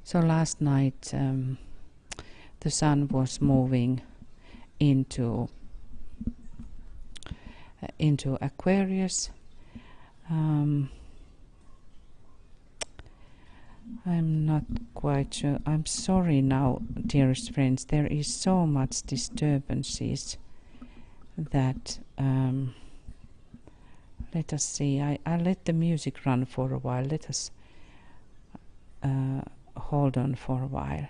So last night the sun was moving into Aquarius. I'm not quite sure. I'm sorry now, dearest friends. There is so much disturbances that let us see. I'll let the music run for a while. Let us hold on for a while.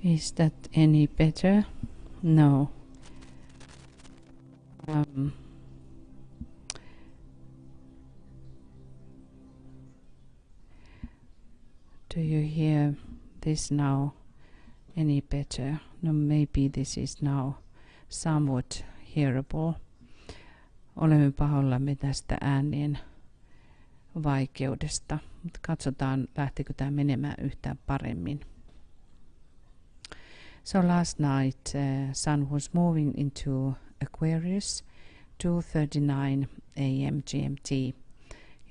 Is that any better? No. Do you hear this now any better? No, maybe this is now somewhat hearable. Olemme pahoillamme tästä äänien vaikeudesta, mutta katsotaan lähtikö tämä menemään yhtään paremmin. So last night sun was moving into Aquarius 2:39 a.m. GMT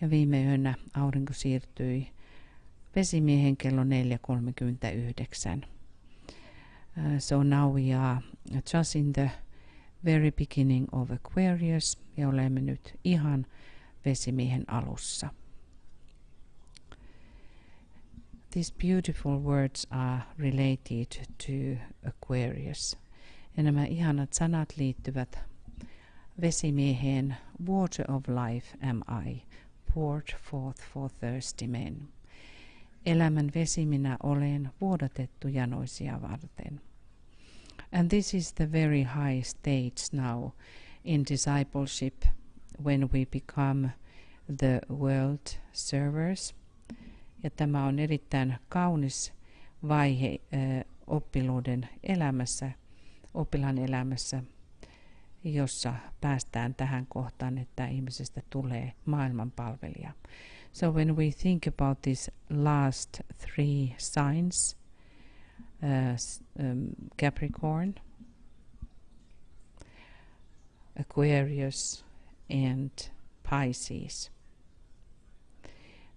ja viime yönä aurinko siirtyi vesimiehen kello 4:39. So now we are just in the very beginning of Aquarius ja olemme nyt ihan vesimiehen alussa. These beautiful words are related to Aquarius. Ja nämä ihanat sanat liittyvät vesimieheen. Water of life am I, poured forth for thirsty men. Elämän vesi minä olen, vuodatettu janoisia varten. And this is the very high stage now in discipleship when we become the world servers. Ja tämä on erittäin kaunis vaihe oppilaan elämässä, jossa päästään tähän kohtaan, että ihmisestä tulee maailmanpalvelija. So when we think about these last three signs, Capricorn, Aquarius and Pisces,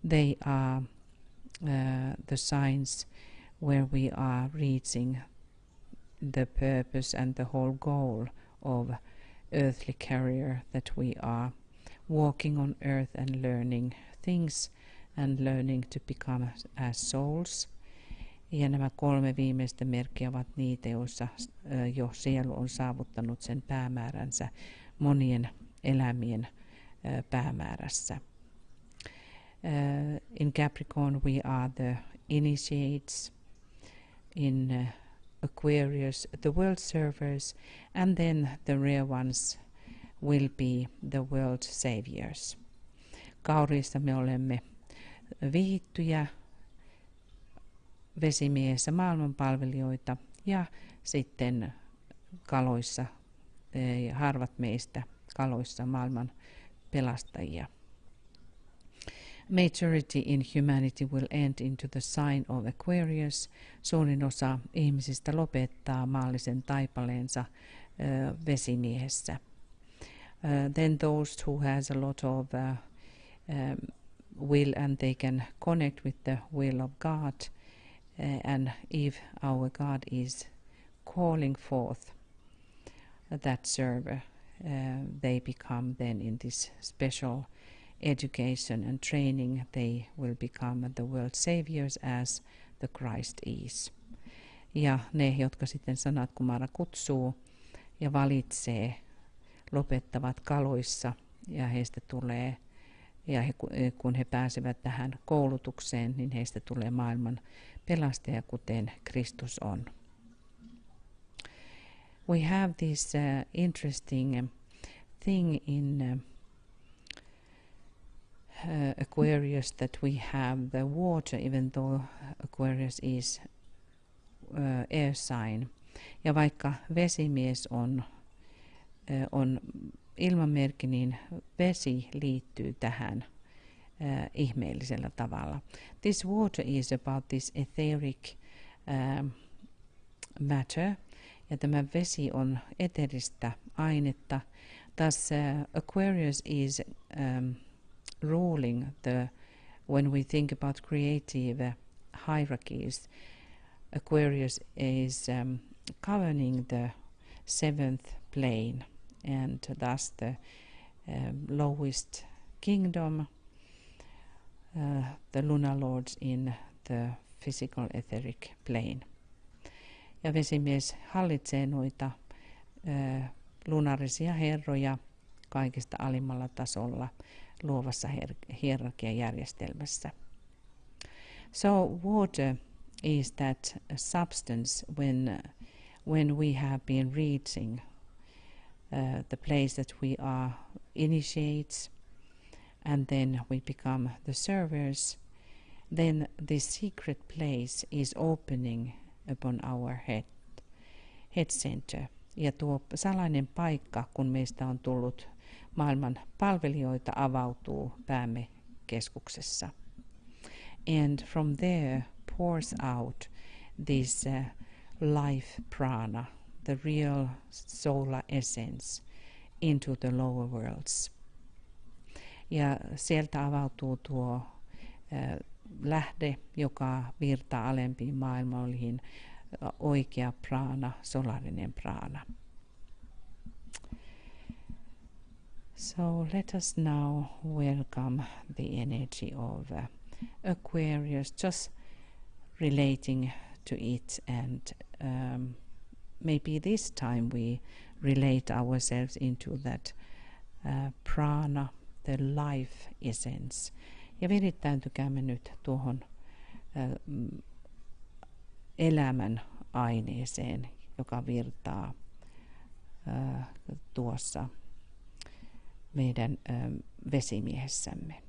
they are the signs where we are reaching the purpose and the whole goal of earthly career, that we are walking on earth and learning things and learning to become as souls. Ja nämä kolme viimeistä merkkiä ovat niitä, joissa jo sielu on saavuttanut sen päämääränsä monien elämien päämäärässä. In Capricorn we are the initiates, in Aquarius the world servers, and then the rare ones will be the world saviors. Kauriissa me olemme vihittyjä, vesimiehessä maailmanpalvelijoita ja sitten kaloissa, harvat meistä kaloissa maailman pelastajia. Majority in humanity will end into the sign of Aquarius. Suurin osa ihmisistä lopettaa maallisen taipaleensa vesimiehessä. Then those who has a lot of will and they can connect with the will of God, and if our God is calling forth that server, they become then in this special education and training, they will become the world saviors as the Christ is. Ja ne, jotka sitten sanat Kumara kutsuu ja valitsee, lopettavat kaloissa ja heistä tulee Ja kun he pääsevät tähän koulutukseen, niin heistä tulee maailman pelastaja, kuten Kristus on. We have this interesting thing in Aquarius that we have the water, even though Aquarius is air sign. Ja vaikka vesimies on ilmanmerkki, niin vesi liittyy tähän ihmeellisellä tavalla. This water is about this etheric matter, ja tämä vesi on eteristä ainetta. Thus Aquarius is ruling when we think about creative hierarchies, Aquarius is governing the seventh plane, and thus the lowest kingdom, the lunar lords in the physical etheric plane. Ja vesimies hallitsee noita lunarisia herroja kaikista alimmalla tasolla luovassa hierarkiajärjestelmässä. So water is that substance when we have been reaching the place that we are initiates, and then we become the servers, then this secret place is opening upon our head center. Ja tuo salainen paikka, kun meistä on tullut maailman palvelijoita, avautuu päämme keskuksessa. And from there pours out this life prana, the real solar essence, into the lower worlds. Ja sieltä avautuu tuo lähde, joka virtaa alempiin maailmoihin, oikea prana, solarinen prana. So let us now welcome the energy of Aquarius, just relating to it, and maybe this time we relate ourselves into that prana, the life essence. Ja virittäytykäämme nyt tuohon elämän aineeseen, joka virtaa tuossa meidän vesimiehessämme.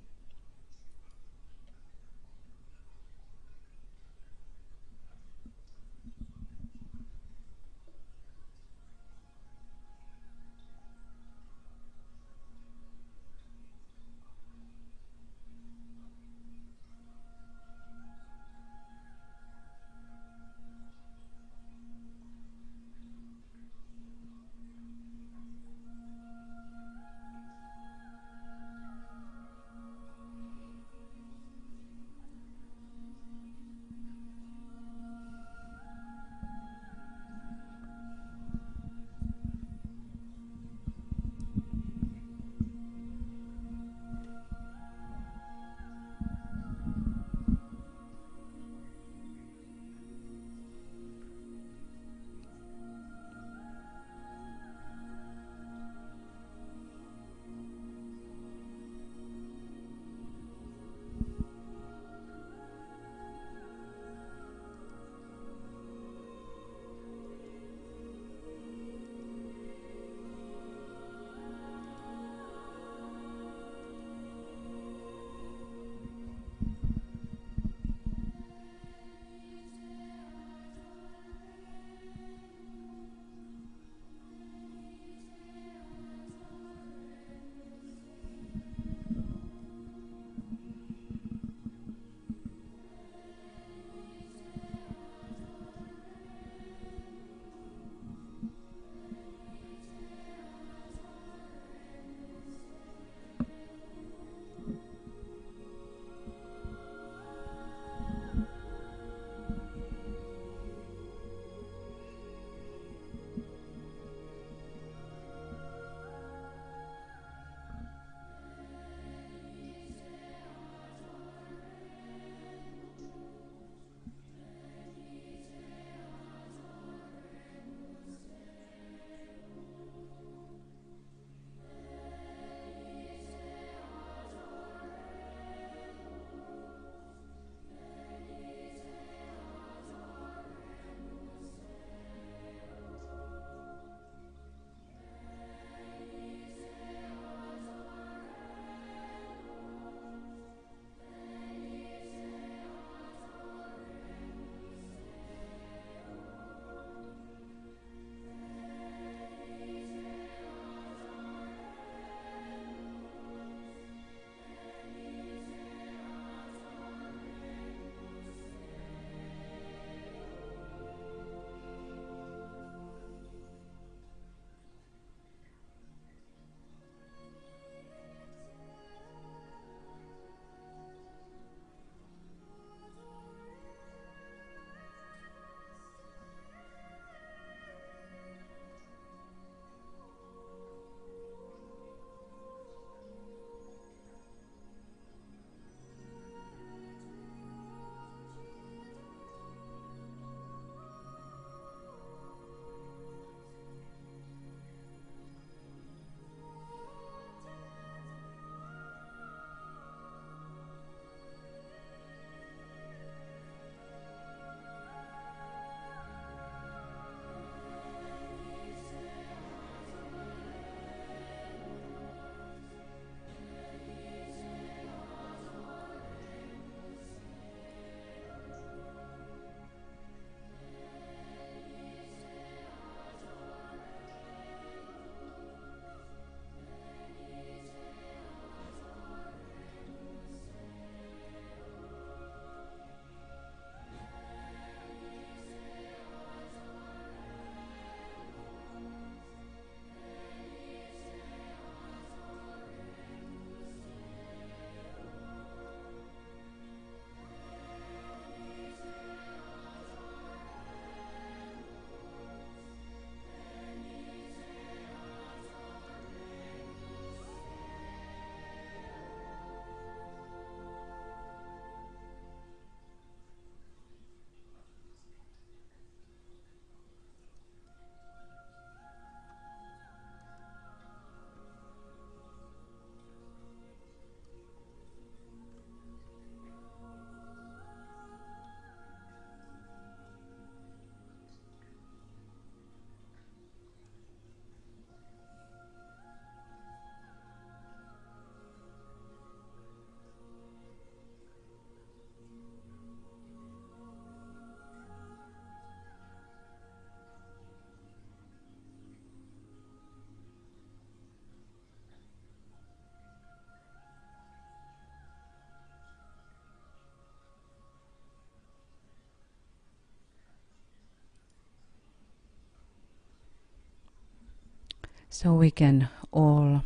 So we can all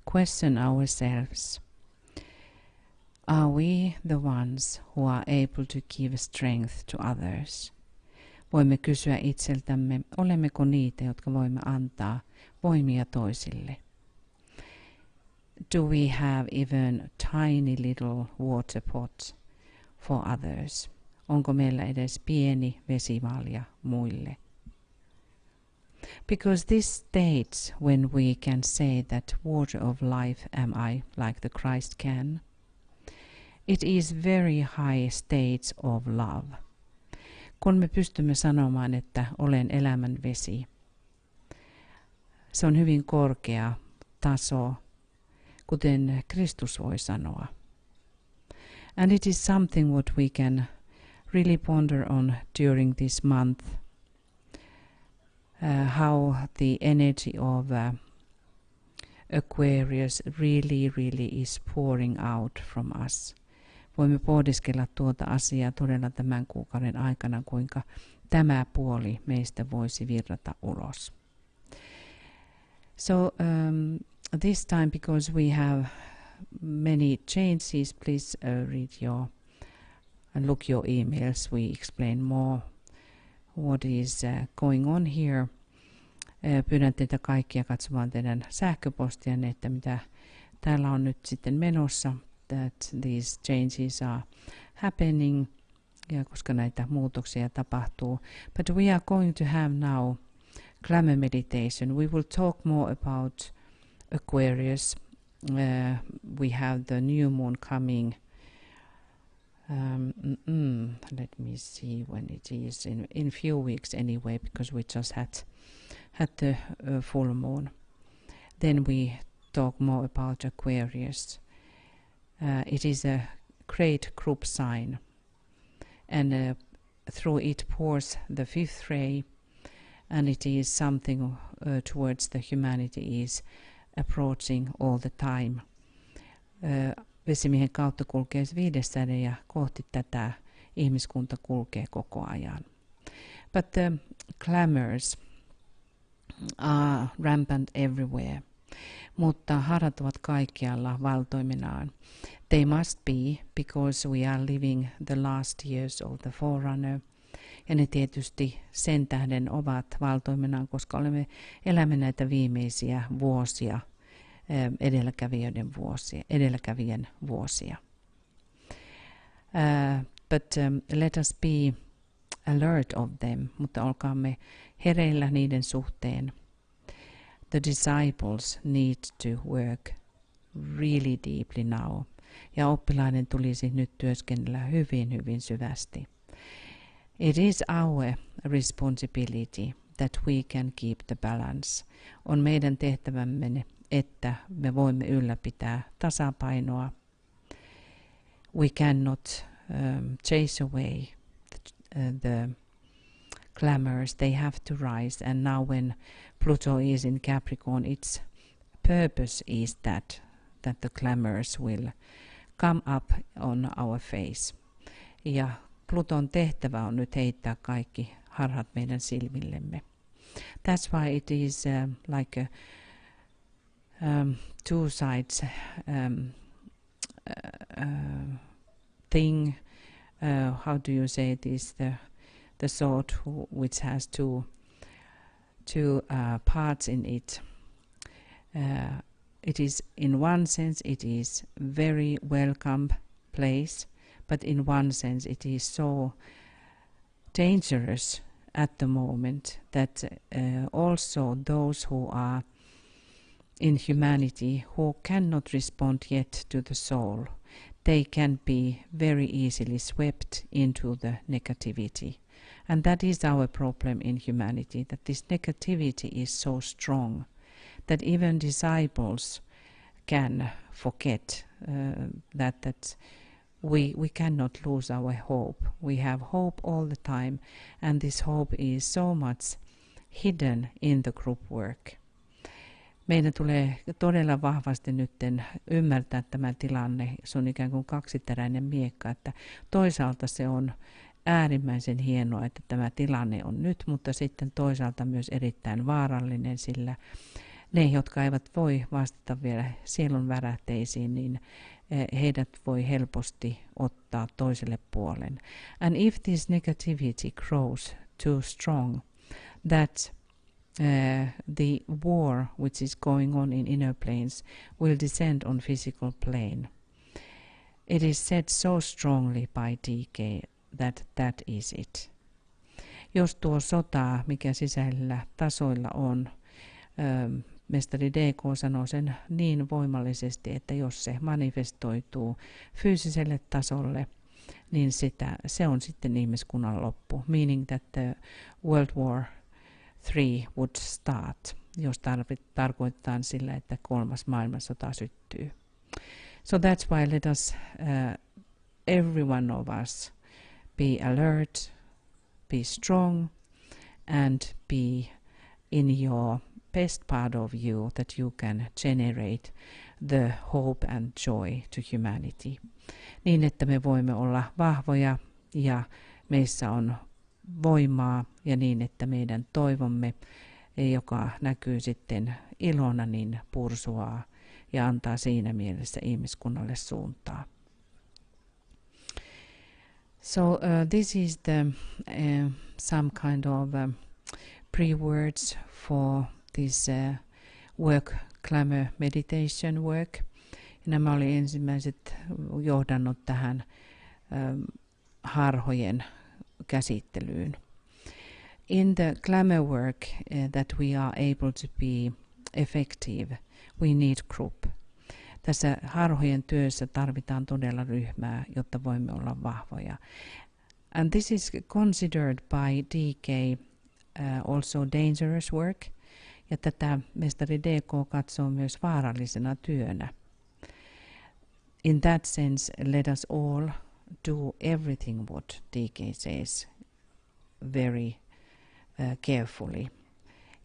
question ourselves. Are we the ones who are able to give strength to others? Voimme kysyä itseltämme, olemmeko niitä, jotka voimme antaa voimia toisille? Do we have even tiny little water pot for others? Onko meillä edes pieni vesivalja muille? Because this states when we can say that water of life am I like the Christ can. It is very high states of love. Kun me pystymme sanomaan, että olen elämän vesi, se on hyvin korkea taso, kuten Kristus voi sanoa. And it is something what we can really ponder on during this month, how the energy of Aquarius really is pouring out from us. Voimme pohdiskella tuota asiaa todella tämän kuukauden aikana, kuinka tämä puoli meistä voisi virrata ulos. So this time, because we have many changes, please read and look your emails. We explain more what is going on here. Pyydän teitä kaikkia katsomaan teidän sähköpostianne, että mitä täällä on nyt sitten menossa. That these changes are happening, ja koska näitä muutoksia tapahtuu. But we are going to have now glamour meditation. We will talk more about Aquarius. We have the new moon coming. Let me see when it is. In few weeks anyway, because we just had the full moon. Then we talk more about Aquarius. It is a great group sign, and through it pours the fifth ray, and it is something towards the humanity is approaching all the time. Vesimiehen kautta kulkee 5. säde ja kohti tätä ihmiskunta kulkee koko ajan. But the glamours are rampant everywhere. Mutta harhat ovat kaikkialla valtoiminaan. They must be, because we are living the last years of the forerunner. Ja ne tietysti sen tähden ovat valtoiminaan, koska elämme näitä viimeisiä vuosia, edelläkävijän vuosia. But let us be alert of them, mutta olkaamme hereillä niiden suhteen. The disciples need to work really deeply now. Ja oppilaiden tulisi nyt työskennellä hyvin syvästi. It is our responsibility that we can keep the balance. On meidän tehtävämme, että me voimme ylläpitää tasapainoa. We cannot chase away the glamours. They have to rise, and now when Pluto is in Capricorn, its purpose is that the glamours will come up on our face. Ja Pluton tehtävä on nyt heittää kaikki harhat meidän silmillemme. That's why it is like a two sides thing. How do you say it is the sword which has two parts in it. It is, in one sense, it is very welcome place, but in one sense it is so dangerous at the moment that also those who are in humanity who cannot respond yet to the soul, they can be very easily swept into the negativity. And that is our problem in humanity, that this negativity is so strong that even disciples can forget that we cannot lose our hope. We have hope all the time, and this hope is so much hidden in the group work. Meidän tulee todella vahvasti nyt ymmärtää tämä tilanne. Se on ikään kuin kaksiteräinen miekka, että toisaalta se on äärimmäisen hienoa, että tämä tilanne on nyt, mutta sitten toisaalta myös erittäin vaarallinen, sillä ne, jotka eivät voi vastata vielä sielun värähteisiin, niin heidät voi helposti ottaa toiselle puolen. And if this negativity grows too strong, that the war which is going on in inner planes will descend on physical plane. It is said so strongly by DK that is it. Jos tuo sota, mikä sisäisillä tasoilla on, mestari DK sanoo sen niin voimallisesti, että jos se manifestoituu fyysiselle tasolle, niin se on sitten ihmiskunnan loppu. Meaning that the World War III would start, jos tarkoitetaan sillä, että kolmas maailmansota syttyy. So that's why let us, every one of us, be alert, be strong, and be in your best part of you that you can generate the hope and joy to humanity. Niin, että me voimme olla vahvoja ja meissä on voimaa ja niin, että meidän toivomme, joka näkyy sitten ilona, niin pursuaa ja antaa siinä mielessä ihmiskunnalle suuntaa. So this is the some kind of pre-words for this work, glamour meditation work. Nämä oli ensimmäiset johdannot tähän harhojen käsittelyyn. In the glamour work that we are able to be effective, we need group. Tässä harhojen työssä tarvitaan todella ryhmää, jotta voimme olla vahvoja. And this is considered by DK also dangerous work. Ja tätä mestari DK katsoo myös vaarallisena työnä. In that sense, let us all do everything what DK says very carefully.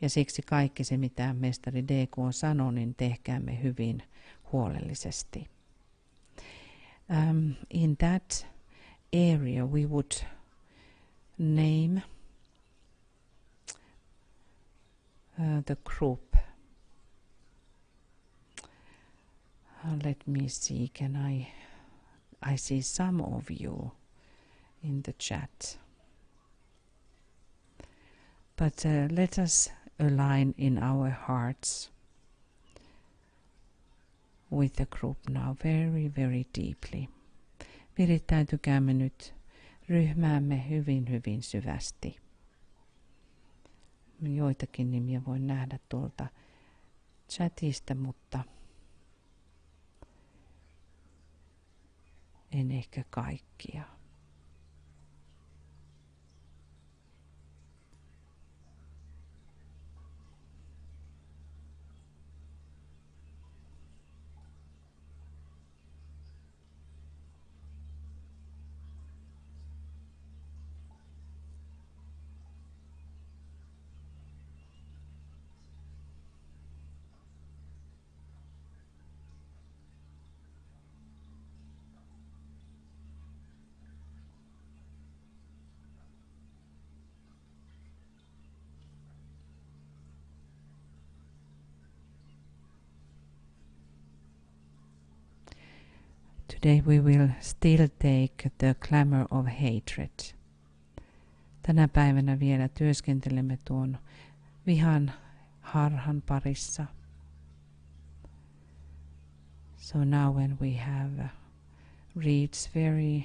Ja siksi kaikki se, mitä mestari DK sanoo, niin tehkäämme hyvin huolellisesti. In that area we would name the group. Let me see, I see some of you in the chat. But let us align in our hearts with the group now very, very deeply. Virittäytykäämme nyt ryhmäämme hyvin, hyvin syvästi. Joitakin nimiä voin nähdä tuolta chatista, mutta en ehkä kaikkia. Today we will still take the glamour of hatred. Tänä päivänä vielä työskentelemme tuon vihan harhan parissa. So now when we have reached very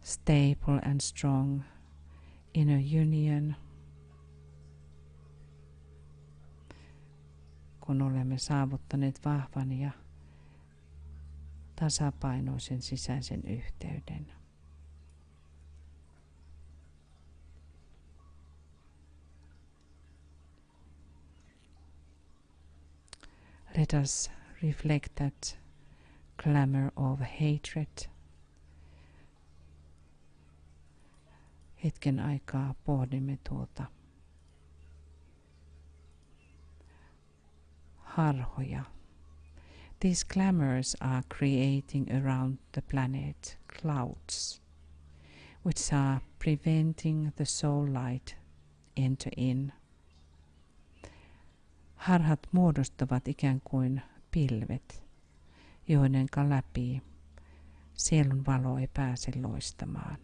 stable and strong inner union, kun olemme saavuttaneet vahvan ja tasapainoisen sisäisen yhteyden. Let us reflect that glamour of hatred. Hetken aikaa pohdimme tuota harhoja. These glamours are creating around the planet clouds, which are preventing the soul light enter in. Harhat muodostavat ikään kuin pilvet, joidenka läpi sielun valo ei pääse loistamaan.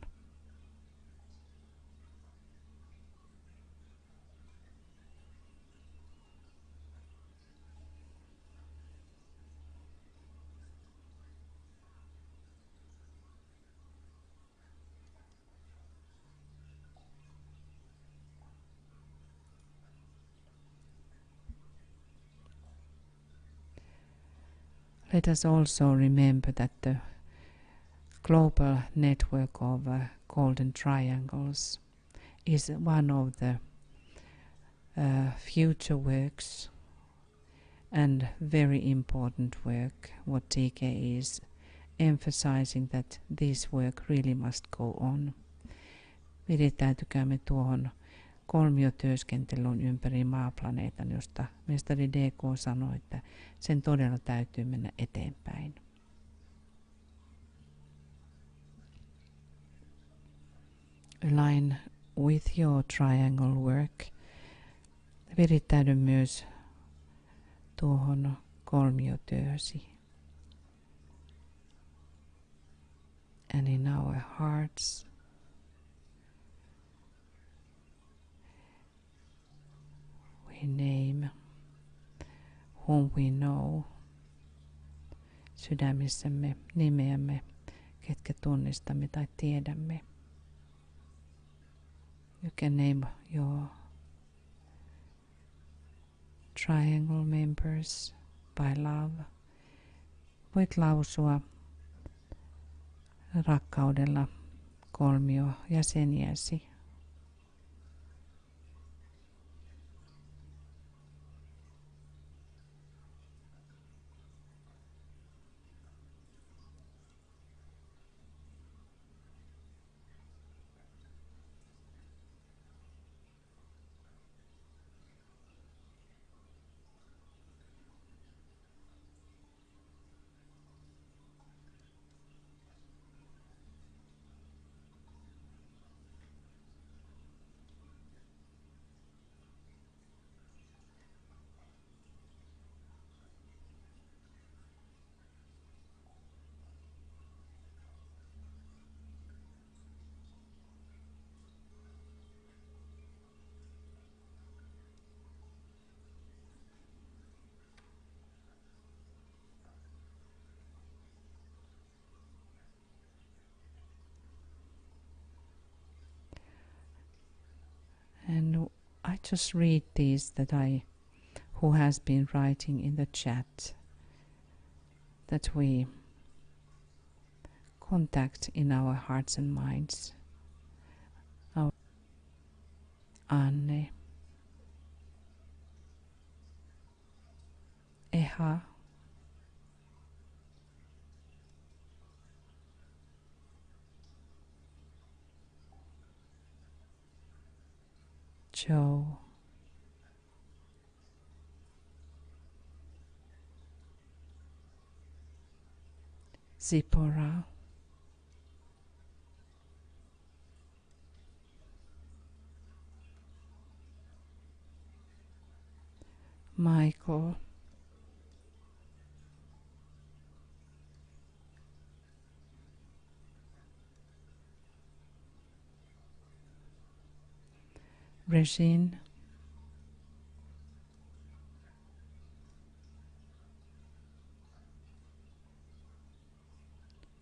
Let us also remember that the global network of golden triangles is one of the future works and very important work. What TK is emphasizing that this work really must go on. Virittäytykäämme tuohon kolmiotyöskentelyn ympäri maaplaneetan, josta mestari DK sanoi, että sen todella täytyy mennä eteenpäin. Align with your triangle work. Virittäydy myös tuohon kolmiotyösi. And in our hearts, we name whom we know. Sydämissämme nimeämme, ketkä tunnistamme tai tiedämme. You can name your triangle members by love. Voit lausua rakkaudella kolmio jäseniäsi. And I just read these who has been writing in the chat, that we contact in our hearts and minds. Our Anne, Eha, Joe, Zipporah, Michael, Regine,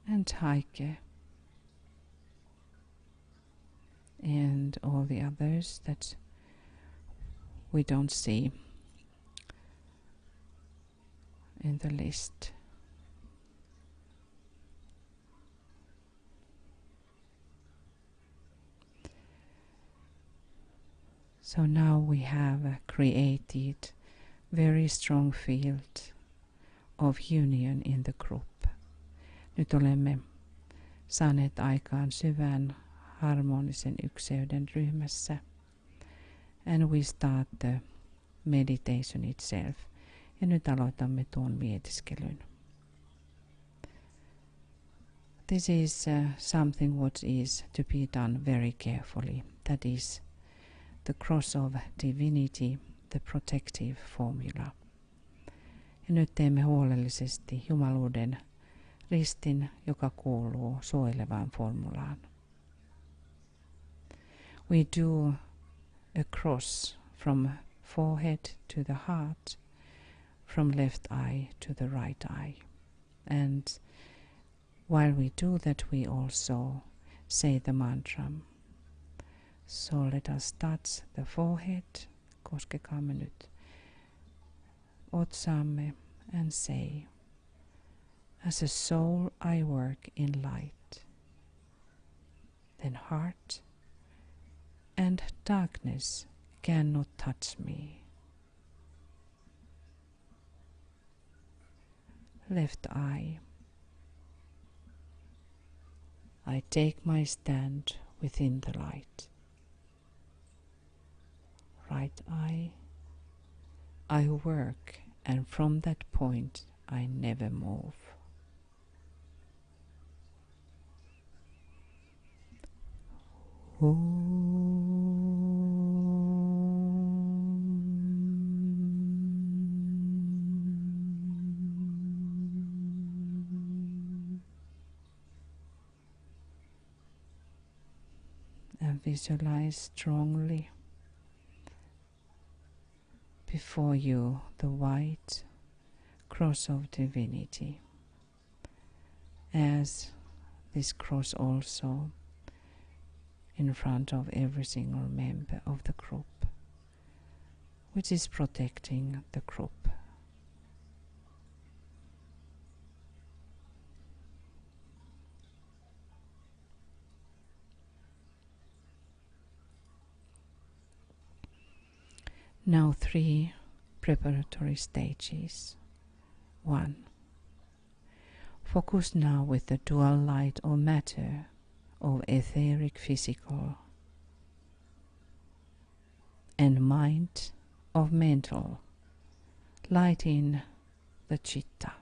and Heike, and all the others that we don't see in the list. So now we have created very strong field of union in the group. Nyt olemme saaneet aikaan syvän harmonisen ykseyden ryhmässä. And we start the meditation itself. Ja nyt aloitamme tuon mietiskelyn. This is something what is to be done very carefully. That is the cross of divinity, the protective formula. Ja nyt teemme huolellisesti jumaluuden ristin, joka kuuluu suojelevaan formulaan. We do a cross from forehead to the heart, from left eye to the right eye. And while we do that, we also say the mantra. So let us touch the forehead, koskekaamme nyt otsaamme, and say, as a soul I work in light, then heart and darkness cannot touch me. Left eye, I take my stand within the light. Right eye, I work, and from that point I never move. And visualize strongly before you the white cross of divinity, as this cross also in front of every single member of the group, which is protecting the group. Now 3 preparatory stages. 1. Focus now with the dual light or matter of etheric physical and mind of mental, light in the chitta.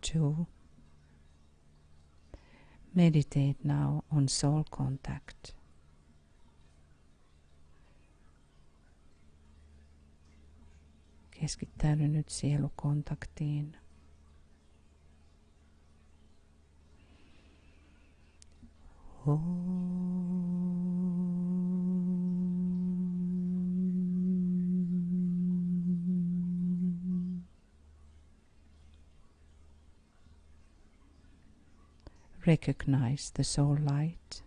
Two. Meditate now on soul contact. Keskittäydy nyt sielukontaktiin. Recognize the soul light.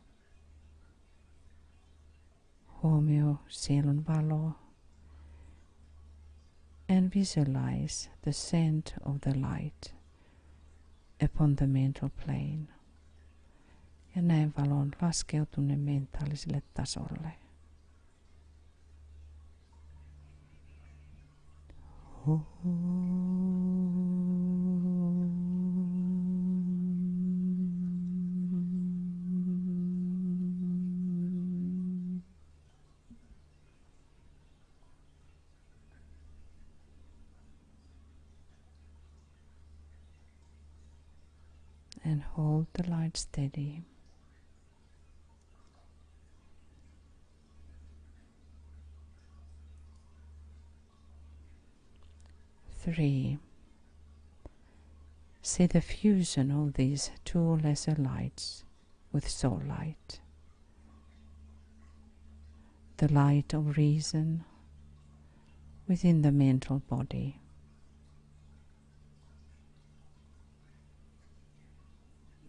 Huomio sielun valo. And visualize the scent of the light upon the mental plane. Ja näin valon laskeutuneen mentaaliselle tasolle. And hold the light steady. 3. See the fusion of these 2 lesser lights with soul light. The light of reason within the mental body.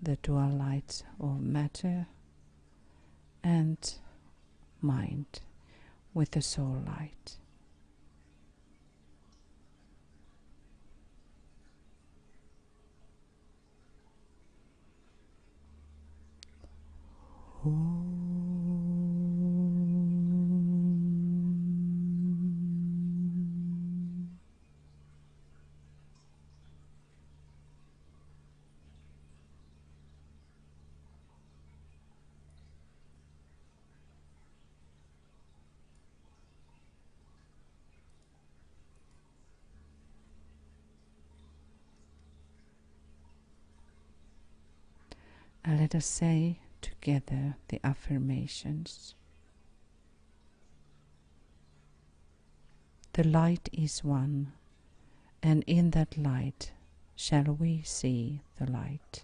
The dual light of matter and mind with the soul light. let us say together the affirmations. The light is one, and in that light shall we see the light.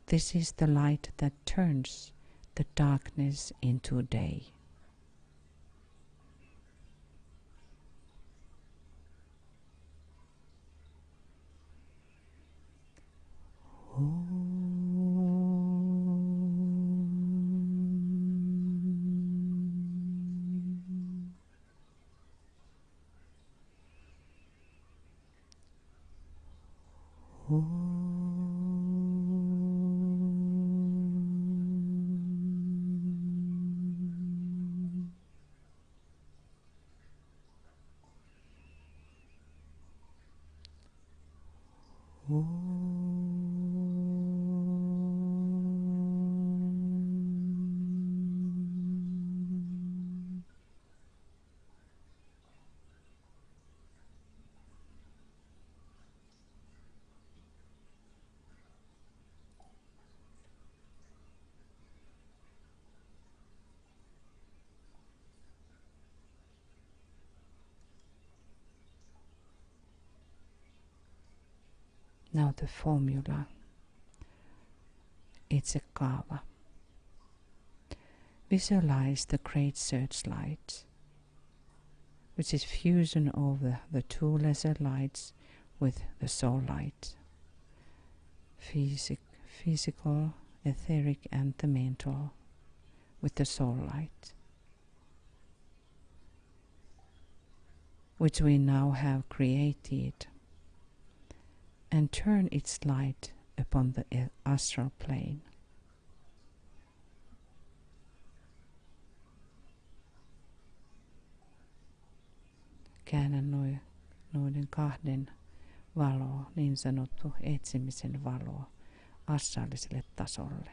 This is the light that turns the darkness into day. Now the formula. It's a kaava. Visualize the great searchlight, which is fusion of the two lesser lights with the soul light, physical, etheric, and the mental with the soul light, which we now have created, and turn its light upon the astral plane. Käännä noiden kahden valoa, niin sanottu etsimisen valoa, astraaliselle tasolle.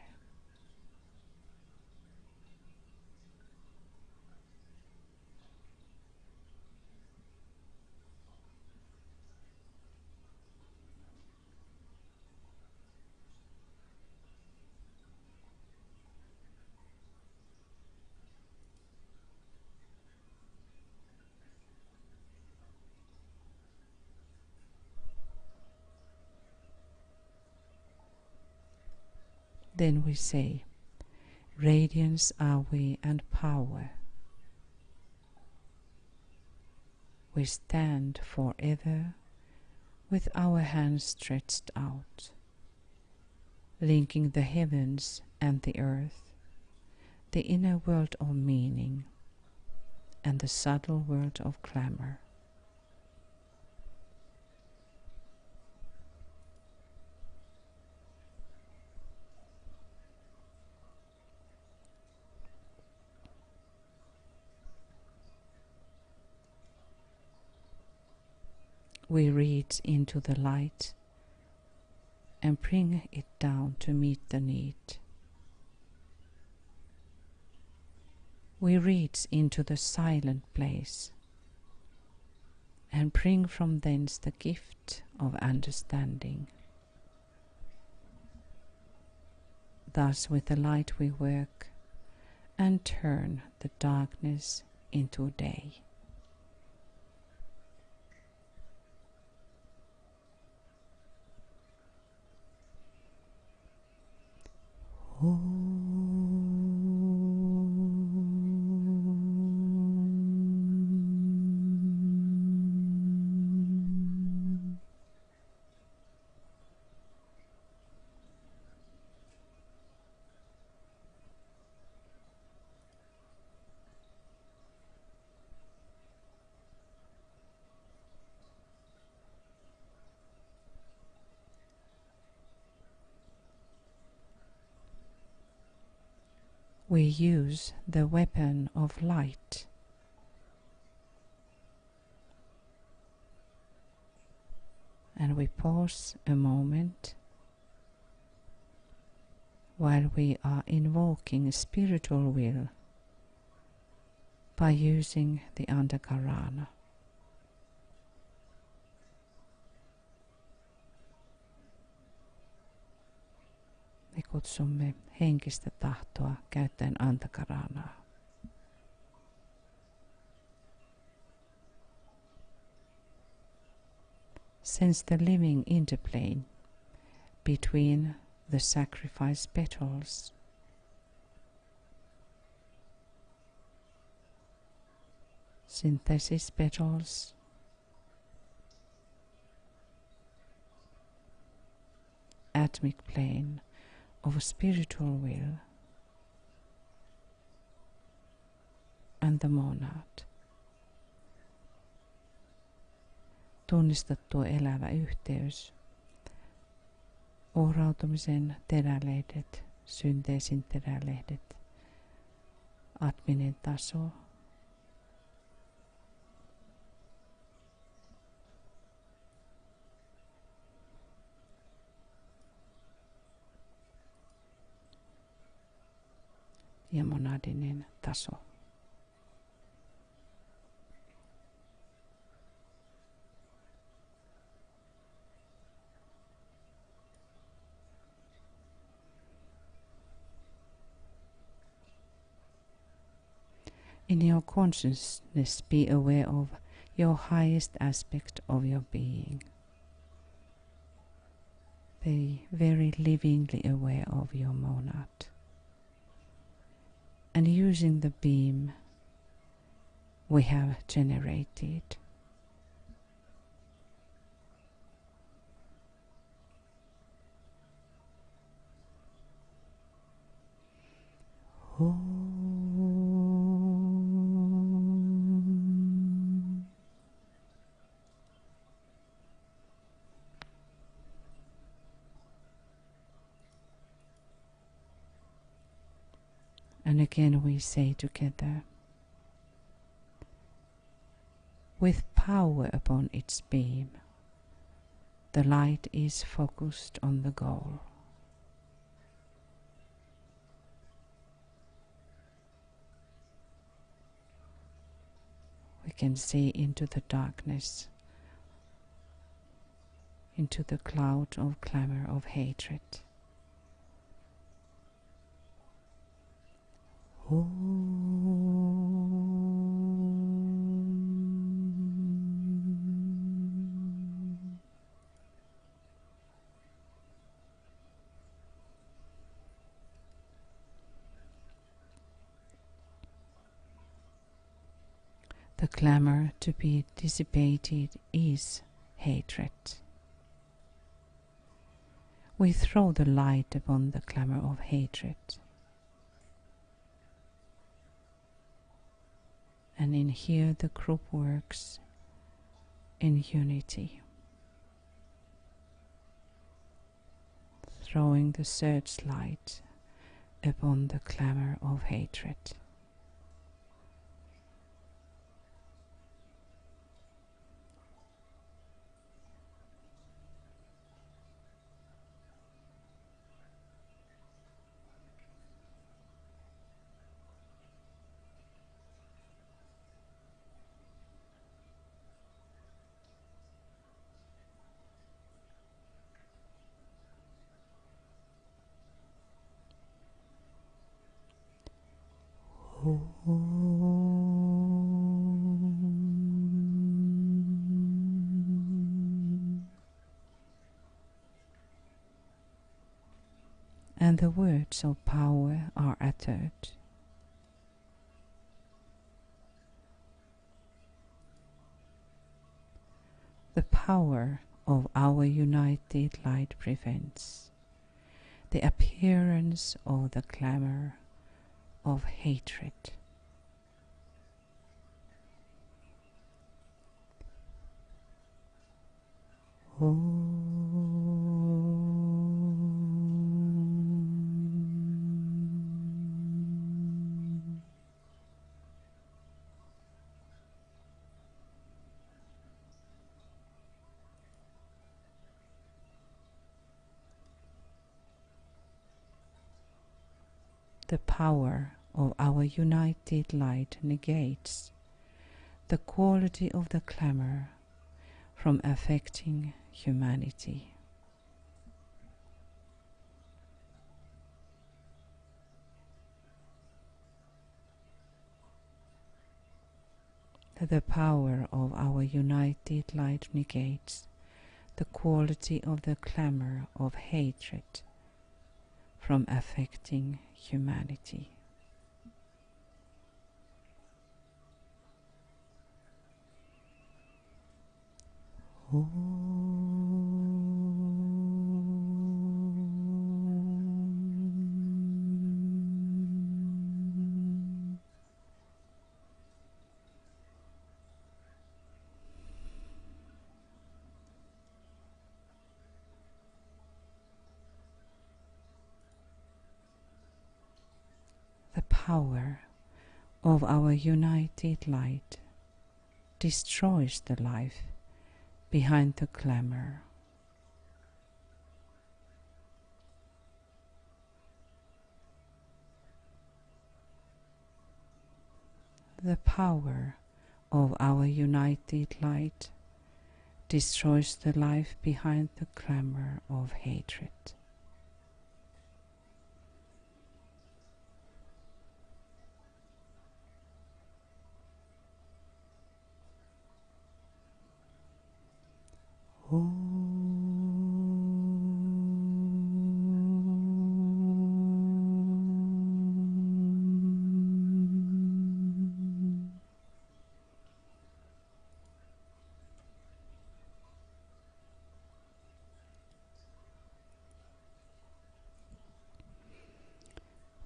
Then we say, radiance are we and power. We stand forever with our hands stretched out, linking the heavens and the earth, the inner world of meaning, and the subtle world of glamour. We reach into the light and bring it down to meet the need. We reach into the silent place and bring from thence the gift of understanding. Thus with the light we work and turn the darkness into day. We use the weapon of light. And we pause a moment while we are invoking spiritual will by using the Antakarana. kutsumme henkistä tahtoa käyttäen antakaranaa. Sense the living interplay between the sacrifice petals. Synthesis petals, atomic plane of spiritual will, and the monad. Tunnista tuo elävä yhteys. Uhrautumisen terälehdet, synteesin terälehdet, atminen taso, ja monadinen taso. In your consciousness, be aware of your highest aspect of your being. Be very livingly aware of your monad. And using the beam we have generated, and again we say together, with power upon its beam, the light is focused on the goal. We can see into the darkness, into the cloud of glamour of hatred. The glamour to be dissipated is hatred. We throw the light upon the glamour of hatred. And in here the group works in unity, throwing the searchlight upon the glamour of hatred. And the words of power are uttered. The power of our united light prevents the appearance of the glamour of hatred. The power of our united light negates the quality of the glamour from affecting humanity. The power of our united light negates the quality of the clamor of hatred from affecting humanity. The power of our united light destroys the life behind the clamor. The power of our united light destroys the life behind the clamor of hatred.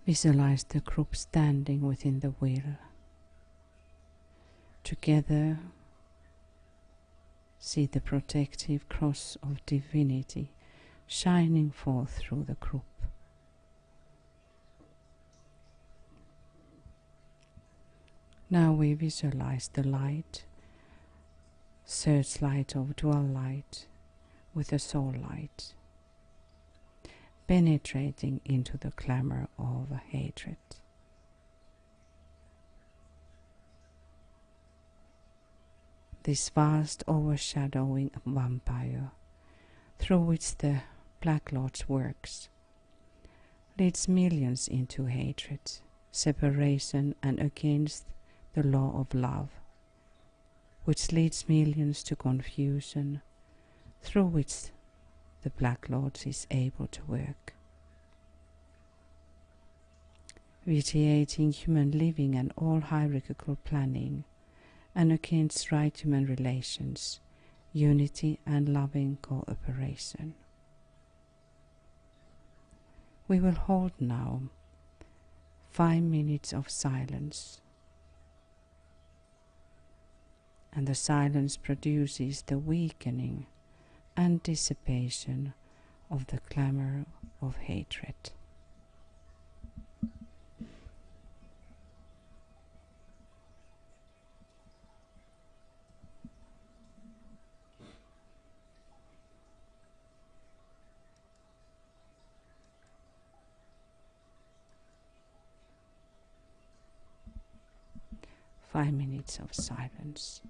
Visualize the group standing within the wheel. Together, see the protective cross of divinity shining forth through the group. Now we visualize the light, searchlight of dual light with a soul light, penetrating into the clamor of hatred. This vast overshadowing vampire, through which the Black Lord's works, leads millions into hatred, separation, and against the law of love, which leads millions to confusion, through which the Black Lord is able to work. Vitiating human living and all hierarchical planning, and against right human relations, unity and loving cooperation. We will hold now 5 minutes of silence, and the silence produces the weakening and dissipation of the clamor of hatred. Five minutes of silence.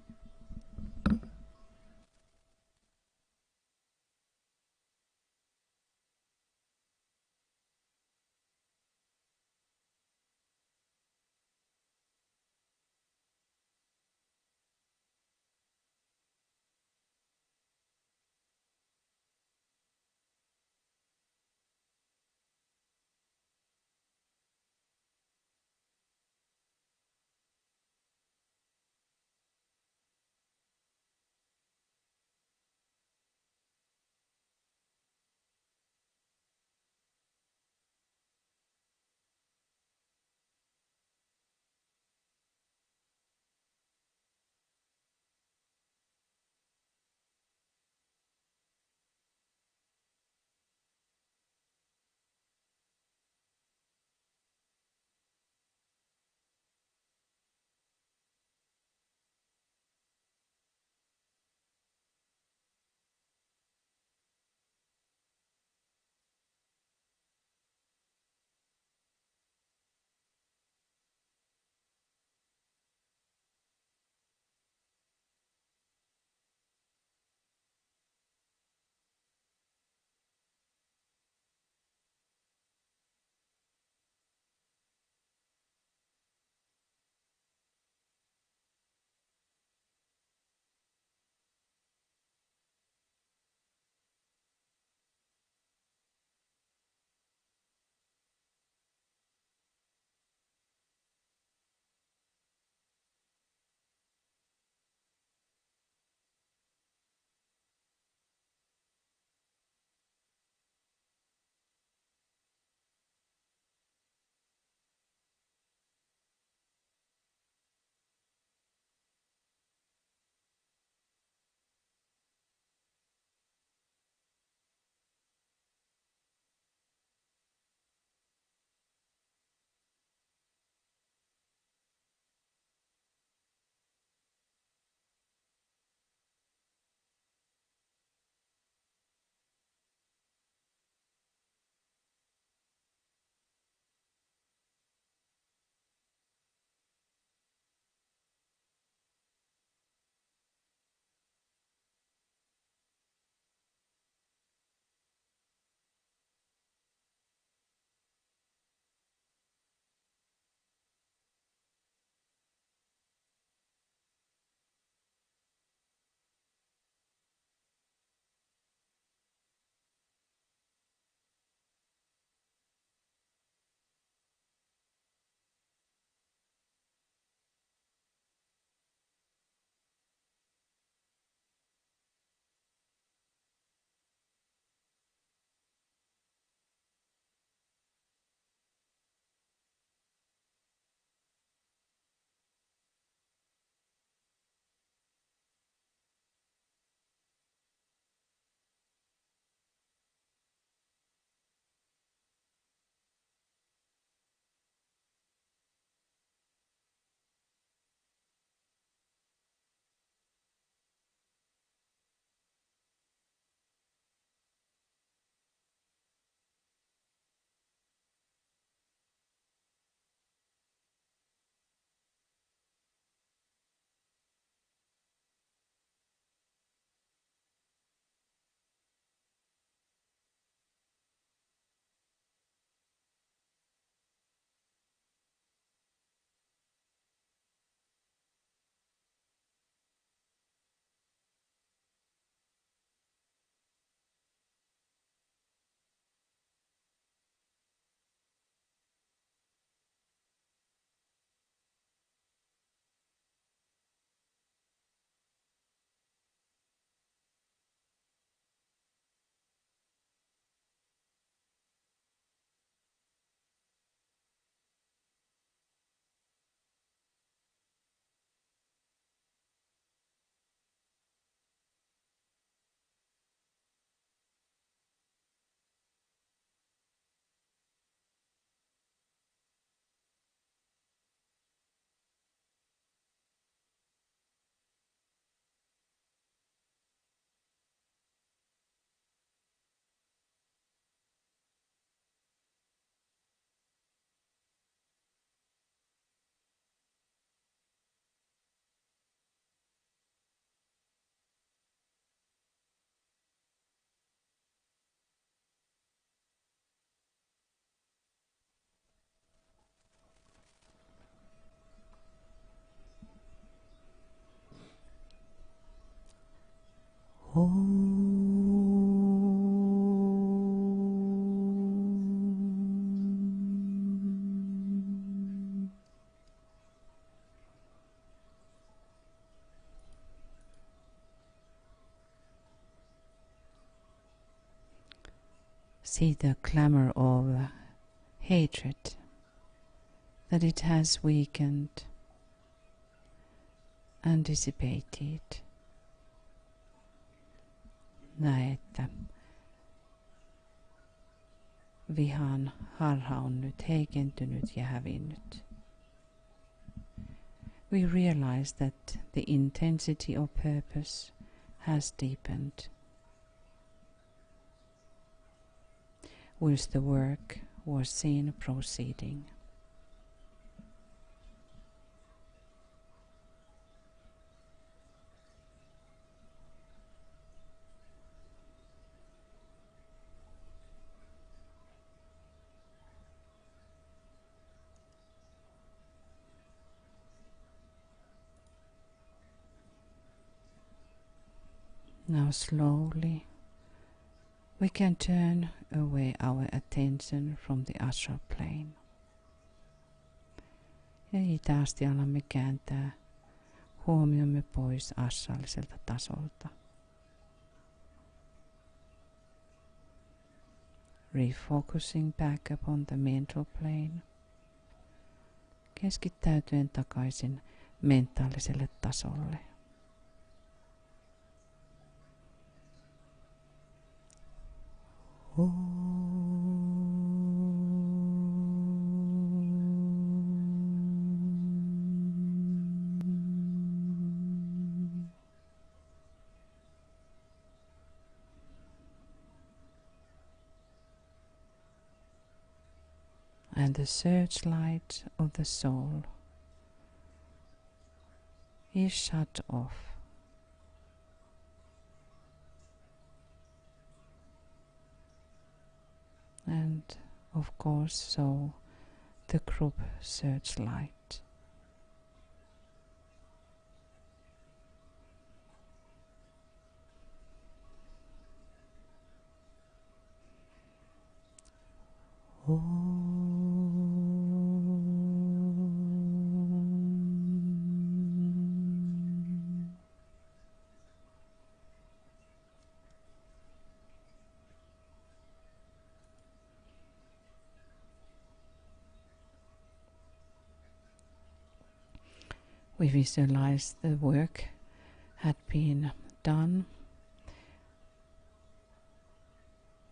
See the glamour of hatred, that it has weakened and dissipated. Näe, että vihan harha on nyt heikentynyt ja hävinnyt. We realize that the intensity of purpose has deepened, whilst the work was seen proceeding. Now slowly we can turn away our attention from the astral plane. Ja hitaasti alamme kääntää huomiomme pois astraaliselta tasolta. Refocusing back upon the mental plane. Keskittäytyen takaisin mentaaliselle tasolle. And the searchlight of the soul is shut off. And of course so the group searchlight. We visualize the work had been done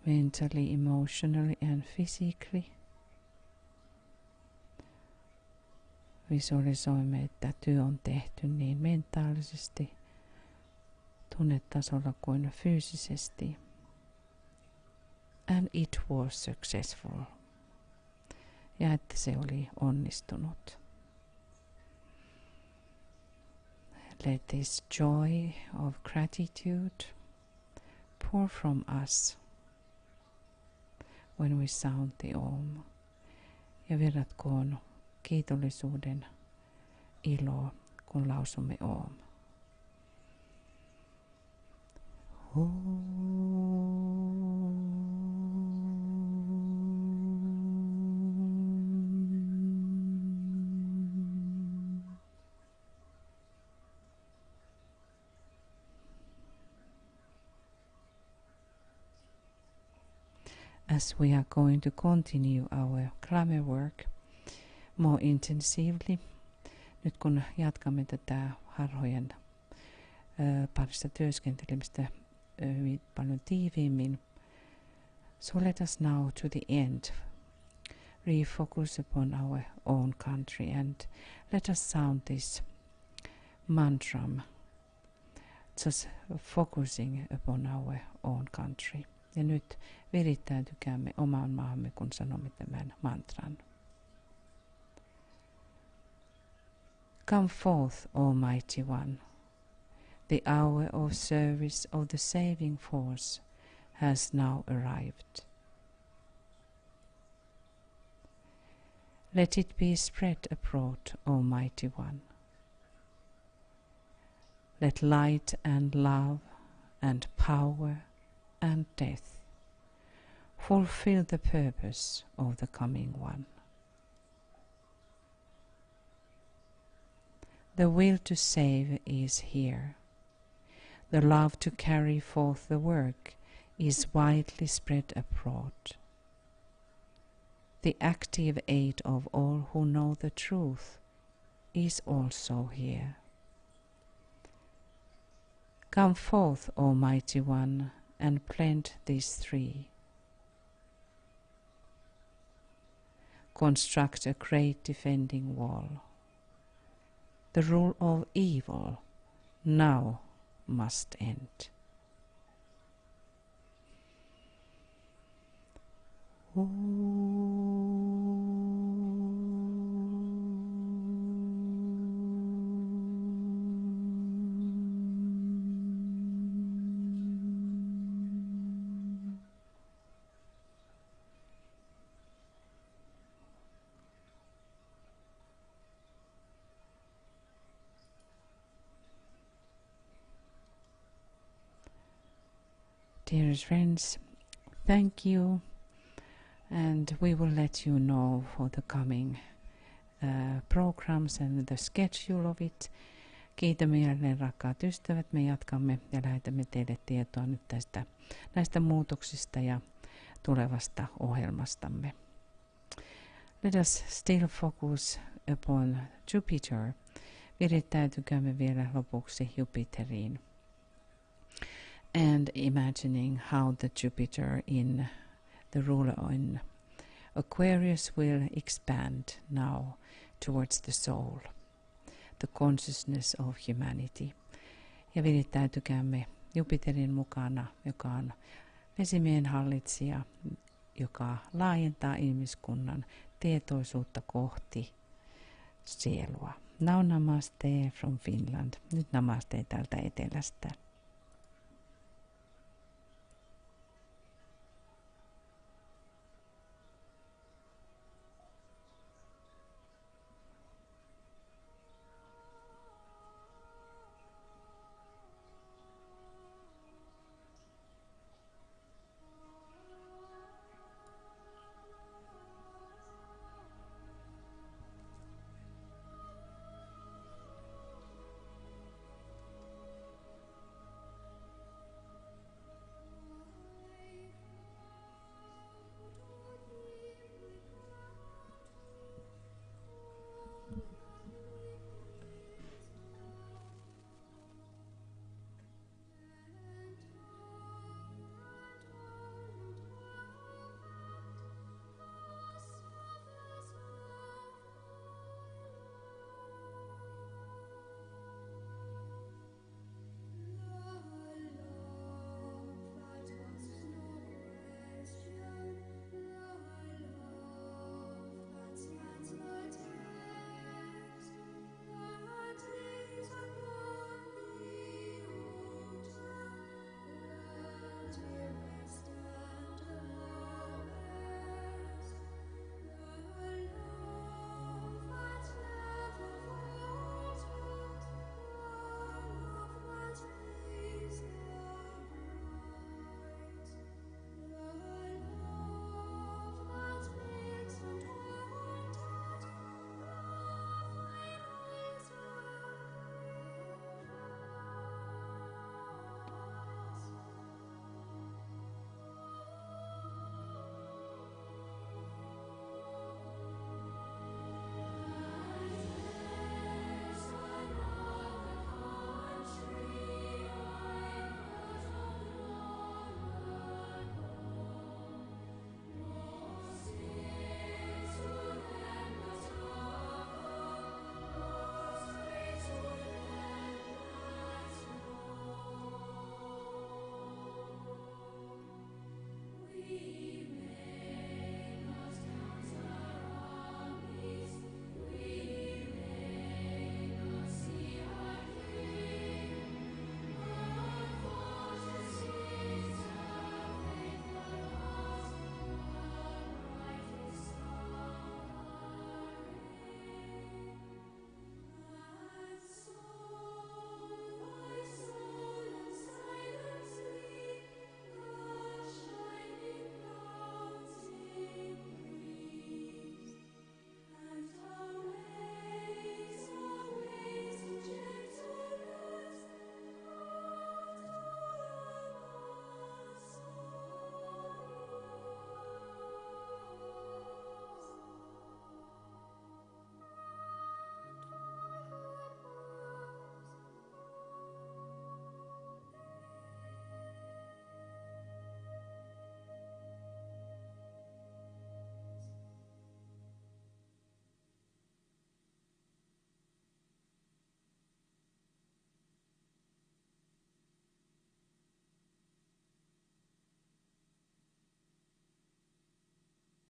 mentally, emotionally and physically. Visualisoimme, että työ on tehty niin mentaalisesti, tunnetasolla kuin fyysisesti. And it was successful. Ja että se oli onnistunut. Let this joy of gratitude pour from us when we sound the Om. Ja virratkoon kiitollisuuden ilo, kun lausumme Om. As we are going to continue our glamour work more intensively, nyt kun jatkamme tätä harhojen parissa työskentelemistä hyvin paljon tiiviimmin, so let us now to the end refocus upon our own country and let us sound this mantra, just focusing upon our own country. Ja nyt virittäytykäämme omaan maahamme, kun sanomme tämän mantran. Come forth, Almighty One. The hour of service of the saving force has now arrived. Let it be spread abroad, Almighty One. Let light and love and power and death, fulfill the purpose of the coming one. The will to save is here. The love to carry forth the work is widely spread abroad. The active aid of all who know the truth is also here. Come forth, Almighty One, and blend these three. Construct a great defending wall. The rule of evil now must end. Dearest friends, thank you, and we will let you know for the coming programs and the schedule of it. Kiitämme jälleen, rakkaat ystävät. Me jatkamme ja lähetämme teille tietoa nyt näistä muutoksista ja tulevasta ohjelmastamme. Let us still focus upon Jupiter. Virittäytykäämme vielä lopuksi Jupiteriin. And imagining how the Jupiter in the ruler in Aquarius will expand now towards the soul, the consciousness of humanity. Ja virittäytykäämme Jupiterin mukana, joka on vesimiehen hallitsija, joka laajentaa ihmiskunnan tietoisuutta kohti sielua. Now namaste from Finland. Nyt namaste täältä etelästä.